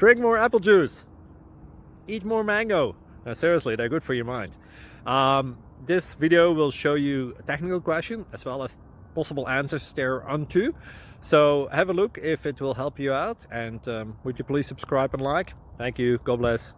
Drink more apple juice. Eat more mango. No, seriously, they're good for your mind. This video will show you a technical question as well as possible answers thereunto. So have a look if it will help you out, and would you please subscribe and like? Thank you. God bless.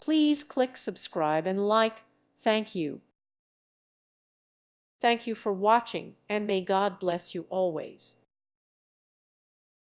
Please click subscribe and like. Thank you. Thank you for watching, and may God bless you always.